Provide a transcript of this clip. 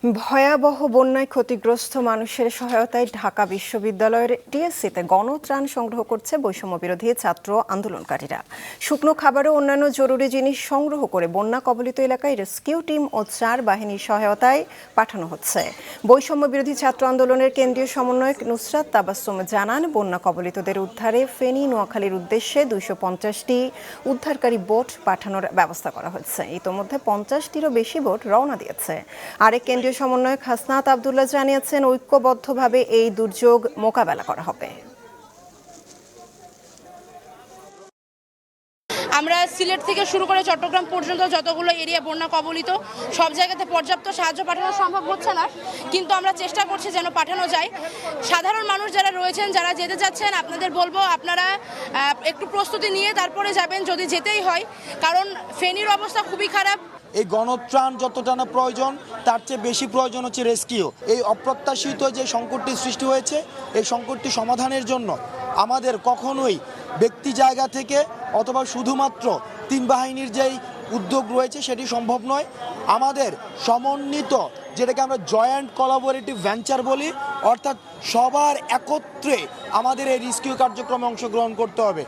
ভয়াবহ বন্যায় ক্ষতিগ্রস্ত মানুষের সহায়তায় ঢাকা বিশ্ববিদ্যালয়ের টিএসসিতে গণত্রাণ সংগ্রহ করছে বৈষম্য বিরোধী ছাত্র আন্দোলনকারীরা। শুকনো খাবার ও অন্যান্য জরুরি জিনিস সংগ্রহ করে বন্যা কবলিত এলাকায় রেস্কিউ টিম ও ৪ বাহিনীর সহায়তায় পাঠানো হচ্ছে। বৈষম্য বিরোধী ছাত্র আন্দোলনের কেন্দ্রীয় সমন্বয়ক নুসরাত তাবাসসুম জানান, বন্যা কবলিতদের উদ্ধারে ফেনী নোয়াখালীর উদ্দেশ্যে ২৫০টি উদ্ধারকারী বোট পাঠানোর ব্যবস্থা করা হয়েছে। ইতোমধ্যে ৫০টিরও বেশি বোট রওনা দিয়েছে। আরেক কেন্দ্রীয় সমন্বয়ক হাসনাত আব্দুল্লাহ জানিয়েছেন, ঐক্যবদ্ধভাবে এই দুর্যোগ মোকাবেলা করা হবে। আমরা সিলেট থেকে শুরু করে চট্টগ্রাম পর্যন্ত যতগুলো এরিয়া বন্যা কবলিত, সব জায়গাতে পর্যাপ্ত সাহায্য পাঠানো সম্ভব হচ্ছে না, কিন্তু আমরা চেষ্টা করছি যেন পাঠানো যায়। সাধারণ মানুষ যারা রয়েছেন, যারা যেতে চাচ্ছেন, আপনাদের বলবো আপনারা একটু প্রস্তুতি নিয়ে তারপরে যাবেন যদি যেতেই হয়, কারণ ফেনীর অবস্থা খুবই খারাপ। এই গণত্রাণ যতটা না প্রয়োজন, তার চেয়ে বেশি প্রয়োজন হচ্ছে রেস্কিউ। এই অপ্রত্যাশিত যে সংকটটি সৃষ্টি হয়েছে, এই সংকটটি সমাধানের জন্য আমাদের কখনোই ব্যক্তি জায়গা থেকে অথবা শুধুমাত্র ৩ বাহিনীর যেই উদ্যোগ রয়েছে সেটি সম্ভব নয়। আমাদের সমন্বিত, যেটাকে আমরা জয়েন্ট কোলাবোরেটিভ ভেঞ্চার বলি, অর্থাৎ সবার একত্রে আমাদের এই রেস্কিউ কার্যক্রমে অংশগ্রহণ করতে হবে।